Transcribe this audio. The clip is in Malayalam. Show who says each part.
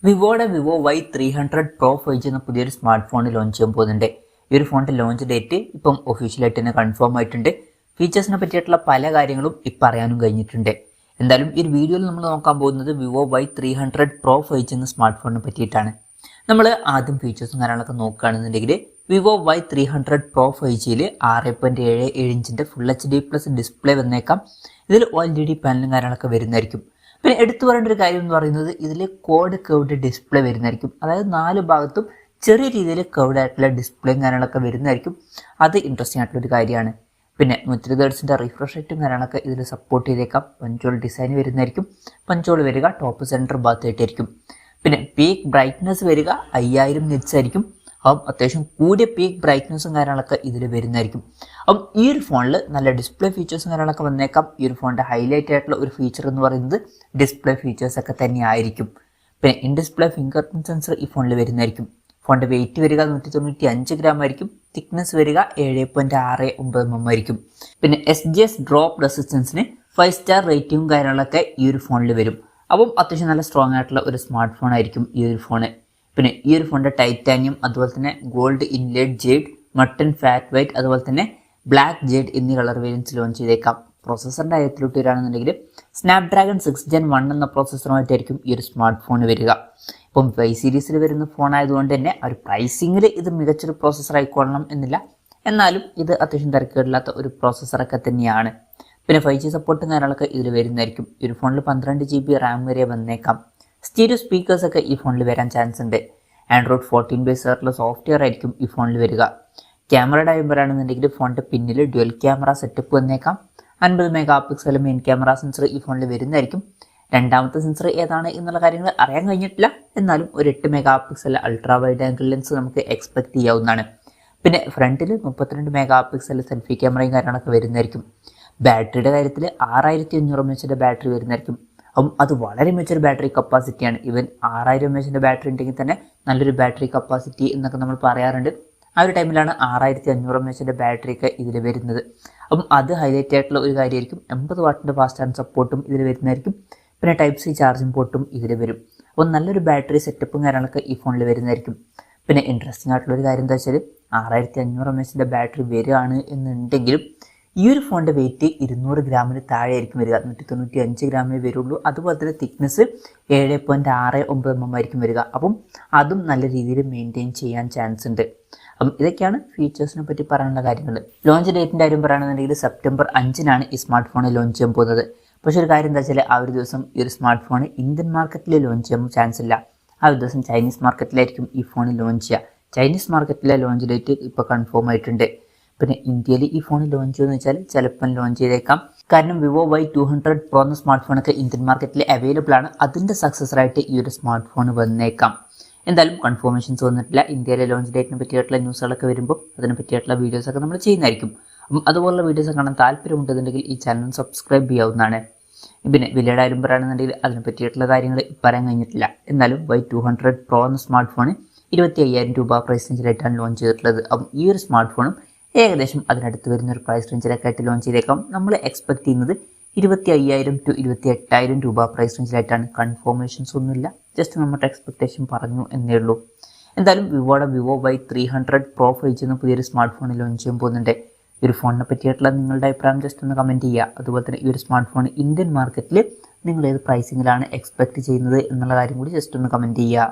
Speaker 1: വിവോയുടെ വിവോ Y300 Pro 5G എന്ന പുതിയൊരു സ്മാർട്ട് ഫോൺ ലോഞ്ച് ചെയ്യാൻ പോകുന്നുണ്ട്. ഈ ഒരു ഫോണിന്റെ ലോഞ്ച് ഡേറ്റ് ഇപ്പം ഒഫീഷ്യലായിട്ട് തന്നെ കൺഫേം ആയിട്ടുണ്ട്. ഫീച്ചേഴ്സിനെ പറ്റിയിട്ടുള്ള പല കാര്യങ്ങളും ഇപ്പം അറിയാനും കഴിഞ്ഞിട്ടുണ്ട്. എന്തായാലും ഈ ഒരു വീഡിയോയിൽ നമ്മൾ നോക്കാൻ പോകുന്നത് വിവോ Y300 Pro 5G എന്ന സ്മാർട്ട് ഫോണിനെ പറ്റിയിട്ടാണ്. നമ്മൾ ആദ്യം ഫീച്ചേഴ്സും കാര്യങ്ങളൊക്കെ നോക്കുകയാണെന്നുണ്ടെങ്കിൽ വിവോ Y300 Pro 5Gയിൽ 6.77 ഇഞ്ചിന്റെ ഫുൾ HD+ ഡിസ്പ്ലേ വന്നേക്കാം. ഇതിൽ OLED പാനലും കാര്യങ്ങളൊക്കെ വരുന്നതായിരിക്കും. പിന്നെ എടുത്തു പറയേണ്ട ഒരു കാര്യം എന്ന് പറയുന്നത് ഇതിൽ ക്വാഡ് കർവ്ഡ് ഡിസ്പ്ലേ വരുന്നതായിരിക്കും. അതായത് 4 ഭാഗത്തും ചെറിയ രീതിയിൽ കർവ്ഡ് ആയിട്ടുള്ള ഡിസ്പ്ലേയും കാര്യങ്ങളൊക്കെ വരുന്നതായിരിക്കും. അത് ഇൻട്രസ്റ്റിംഗ് ആയിട്ടുള്ള ഒരു കാര്യമാണ്. പിന്നെ 120 ഹെർട്സിന്റെ റിഫ്രഷ് റേറ്റും കാര്യങ്ങളൊക്കെ ഇതിൽ സപ്പോർട്ട് ചെയ്തേക്കാം. പഞ്ചോൾ ഡിസൈൻ വരുന്നതായിരിക്കും. പഞ്ചോൾ വരിക ടോപ്പ് സെൻറ്റർ ഭാഗത്തായിട്ടായിരിക്കും. പിന്നെ പീക്ക് ബ്രൈറ്റ്നസ് വരിക 5000 നിറ്റ്സ് ആയിരിക്കും. അപ്പം അത്യാവശ്യം കൂടിയ പീക്ക് ബ്രൈറ്റ്നസും കാര്യങ്ങളൊക്കെ ഇതിൽ വരുന്നതായിരിക്കും. അപ്പം ഈ ഒരു ഫോണിൽ നല്ല ഡിസ്പ്ലേ ഫീച്ചേഴ്സും കാര്യങ്ങളൊക്കെ വന്നേക്കാം. ഈ ഒരു ഫോണിൻ്റെ ഹൈലൈറ്റ് ആയിട്ടുള്ള ഒരു ഫീച്ചർ എന്ന് പറയുന്നത് ഡിസ്പ്ലേ ഫീച്ചേഴ്സ് ഒക്കെ തന്നെ ആയിരിക്കും. പിന്നെ in display finger print sensor ഈ ഫോണിൽ വരുന്നതായിരിക്കും. ഫോണിൻ്റെ വെയിറ്റ് വരിക 195 ഗ്രാം ആയിരിക്കും. തിക്നെസ് വരിക 7.69 mm ആയിരിക്കും. പിന്നെ SGS ഡ്രോപ്പ് റെസിസ്റ്റൻസിന് 5 സ്റ്റാർ റേറ്റിംഗും കാര്യങ്ങളൊക്കെ ഈ ഒരു ഫോണിൽ വരും. അപ്പം അത്യാവശ്യം നല്ല സ്ട്രോങ് ആയിട്ടുള്ള ഒരു സ്മാർട്ട് ഫോൺ ആയിരിക്കും ഈ ഒരു ഫോണ്. പിന്നെ ഈ ഒരു ഫോണിൻ്റെ ടൈറ്റാനിയം, അതുപോലെ തന്നെ gold inlaid jade, mutton fat white, അതുപോലെ തന്നെ ബ്ലാക്ക് ജേഡ് എന്നീ കളർ വേരിയൻസ് ലോഞ്ച് ചെയ്തേക്കാം. പ്രോസസ്സറിൻ്റെ കാര്യത്തിലോട്ട് വരികയാണെന്നുണ്ടെങ്കിൽ സ്നാപ്ഡ്രാഗൺ 6 Gen 1 എന്ന പ്രോസസ്സറുമായിട്ടായിരിക്കും ഈ ഒരു സ്മാർട്ട് ഫോൺ വരിക. ഇപ്പം Y സീരീസിൽ വരുന്ന ഫോൺ ആയതുകൊണ്ട് തന്നെ ഒരു പ്രൈസിങ്ങിൽ ഇത് മികച്ചൊരു പ്രോസസ്സർ ആയിക്കൊള്ളണം എന്നില്ല. എന്നാലും ഇത് അത്യാവശ്യം തിരക്കേടില്ലാത്ത ഒരു പ്രോസസ്സറൊക്കെ തന്നെയാണ്. പിന്നെ 5G സപ്പോർട്ടും കാര്യങ്ങളൊക്കെ ഇതിൽ വരുന്നതായിരിക്കും. ഈ ഒരു ഫോണിൽ 12 GB റാം വരെ വന്നേക്കാം. സ്റ്റീരിയോ സ്പീക്കേഴ്സ് ഒക്കെ ഈ ഫോണിൽ വരാൻ ചാൻസ് ഉണ്ട്. ആൻഡ്രോയിഡ് 14 ബേസ് ആയിട്ടുള്ള സോഫ്റ്റ്വെയർ ആയിരിക്കും ഈ ഫോണിൽ വരിക. ക്യാമറയുടെ കാര്യം പറയുകയാണെന്നുണ്ടെങ്കിൽ ഫോണിൻ്റെ പിന്നിൽ ഡ്യുവൽ ക്യാമറ സെറ്റപ്പ് വന്നേക്കാം. 50 mega pixel main camera sensor ഈ ഫോണിൽ വരുന്നതായിരിക്കും. രണ്ടാമത്തെ സെൻസർ ഏതാണ് എന്നുള്ള കാര്യങ്ങൾ അറിയാൻ കഴിഞ്ഞിട്ടില്ല. എന്നാലും ഒരു 8 mega pixel ultra wide angle lens നമുക്ക് എക്സ്പെക്ട് ചെയ്യാവുന്നതാണ്. പിന്നെ ഫ്രണ്ടിൽ 32 മെഗാ പിക്സൽ സെൽഫി ക്യാമറയും കാര്യങ്ങളൊക്കെ വരുന്നതായിരിക്കും. ബാറ്ററിയുടെ കാര്യത്തിൽ 6500 mAh ബാറ്ററി വരുന്നതായിരിക്കും. അപ്പം അത് വളരെ മികച്ചൊരു ബാറ്ററി കപ്പാസിറ്റിയാണ്. ഈവൻ 6000 mAh ബാറ്ററി ഉണ്ടെങ്കിൽ തന്നെ നല്ലൊരു ബാറ്ററി കപ്പാസിറ്റി എന്നൊക്കെ നമ്മൾ പറയാറുണ്ട്. ആ ഒരു ടൈമിലാണ് 6500 mAh ബാറ്ററി ഒക്കെ ഇതിൽ വരുന്നത്. അപ്പം അത് ഹൈലൈറ്റ് ആയിട്ടുള്ള ഒരു കാര്യമായിരിക്കും. 80 വാട്ടിൻ്റെ ഫാസ്റ്റ് ചാർജ് സപ്പോർട്ടും ഇതിൽ വരുന്നതായിരിക്കും. പിന്നെ Type-C ചാർജിങ് പോർട്ടും ഇതിൽ വരും. അപ്പം നല്ലൊരു ബാറ്ററി സെറ്റപ്പും കാര്യങ്ങളൊക്കെ ഈ ഫോണിൽ വരുന്നതായിരിക്കും. പിന്നെ ഇൻട്രസ്റ്റിംഗ് ആയിട്ടുള്ളൊരു കാര്യം എന്താ വെച്ചാൽ 6500 mAh ബാറ്ററി വരികയാണ് എന്നുണ്ടെങ്കിലും ഈ ഒരു ഫോണിൻ്റെ വെയിറ്റ് 200 ഗ്രാമിന് താഴെ ആയിരിക്കും വരിക. 195 ഗ്രാമേ വരുള്ളൂ. അതുപോലെ തന്നെ തിക്നെസ് 7.69 mm ആയിരിക്കും വരിക. അപ്പം അതും നല്ല രീതിയിൽ മെയിൻറ്റെയിൻ ചെയ്യാൻ ചാൻസ് ഉണ്ട്. അപ്പം ഇതൊക്കെയാണ് ഫീച്ചേഴ്സിനെ പറ്റി പറയാനുള്ള കാര്യങ്ങൾ. ലോഞ്ച് ഡേറ്റിൻ്റെ കാര്യം പറയുകയാണെന്നുണ്ടെങ്കിൽ സെപ്റ്റംബർ 5 ഈ സ്മാർട്ട് ഫോൺ ലോഞ്ച് ചെയ്യാൻ പോകുന്നത്. പക്ഷേ ഒരു കാര്യം എന്താ വെച്ചാൽ ആ ഒരു ദിവസം ഈ ഒരു സ്മാർട്ട് ഫോൺ ഇന്ത്യൻ മാർക്കറ്റിൽ ലോഞ്ച് ചെയ്യാൻ ചാൻസ് ഇല്ല. ആ ഒരു ദിവസം ചൈനീസ് മാർക്കറ്റിലായിരിക്കും ഈ ഫോൺ ലോഞ്ച് ചെയ്യുക. ചൈനീസ് മാർക്കറ്റിലെ ലോഞ്ച് ഡേറ്റ് ഇപ്പോൾ കൺഫേം ആയിട്ടുണ്ട്. പിന്നെ ഇന്ത്യയിൽ ഈ ഫോൺ ലോഞ്ച് ചെയ്യുമെന്ന് വെച്ചാൽ ചിലപ്പം ലോഞ്ച് ചെയ്തേക്കാം. കാരണം വിവോ Y200 Pro എന്ന സ്മാർട്ട് ഫോണൊക്കെ ഇന്ത്യൻ മാർക്കറ്റിൽ അവൈലബിൾ ആണ്. അതിൻ്റെ സക്സസറായിട്ട് ഈ ഒരു സ്മാർട്ട് ഫോൺ വന്നേക്കാം. എന്തായാലും കൺഫർമേഷൻസ് വന്നിട്ടില്ല. ഇന്ത്യയിലെ ലോഞ്ച് ഡേറ്റിനെ പറ്റിയിട്ടുള്ള ന്യൂസുകളൊക്കെ വരുമ്പോൾ അതിനെ പറ്റിയിട്ടുള്ള വീഡിയോസൊക്കെ നമ്മൾ ചെയ്യുന്നതായിരിക്കും. അപ്പം അതുപോലുള്ള വീഡിയോസ് കാണാൻ താല്പര്യമുണ്ടെന്നുണ്ടെങ്കിൽ ഈ ചാനൽ സബ്സ്ക്രൈബ് ചെയ്യാവുന്നതാണ്. പിന്നെ വിലയുടെ കാര്യം പറയുകയാണെന്നുണ്ടെങ്കിൽ അതിനെ പറ്റിയിട്ടുള്ള കാര്യങ്ങൾ പറയാൻ കഴിഞ്ഞിട്ടില്ല. എന്നാലും Y200 Pro എന്ന സ്മാർട്ട് ഫോൺ 25,000 രൂപ പ്രൈസ് റേഞ്ചിലായിട്ടാണ് ലോഞ്ച് ചെയ്തിട്ടുള്ളത്. അപ്പം ഈ ഒരു സ്മാർട്ട് ഫോണും ഏകദേശം അതിനടുത്ത് വരുന്ന ഒരു പ്രൈസ് റേഞ്ചിലൊക്കെ ആയിട്ട് ലോഞ്ച് ചെയ്തേക്കാം. നമ്മൾ എക്സ്പെക്ട് ചെയ്യുന്നത് 25,000 to 28,000 രൂപ പ്രൈസ് റേഞ്ചിലായിട്ടാണ്. കൺഫർമേഷൻസ് ഒന്നുമില്ല, ജസ്റ്റ് നമ്മുടെ എക്സ്പെക്ടേഷൻ പറഞ്ഞു എന്നേ ഉള്ളൂ. എന്തായാലും വിവോയുടെ വിവോ Y300 Pro 5G എന്ന പുതിയൊരു സ്മാർട്ട് ഫോൺ ലോഞ്ച് ചെയ്യാൻ പോകുന്നുണ്ട്. ഈ ഒരു ഫോണിനെ പറ്റിയിട്ടുള്ള നിങ്ങളുടെ അഭിപ്രായം ജസ്റ്റ് ഒന്ന് കമൻറ്റ് ചെയ്യുക. അതുപോലെ തന്നെ ഈ ഒരു സ്മാർട്ട് ഫോൺ ഇന്ത്യൻ മാർക്കറ്റിൽ നിങ്ങൾ ഏത് പ്രൈസിങ്ങിലാണ് എക്സ്പെക്ട് ചെയ്യുന്നത് എന്നുള്ള കാര്യം കൂടി ജസ്റ്റ് ഒന്ന് കമൻറ്റ് ചെയ്യുക.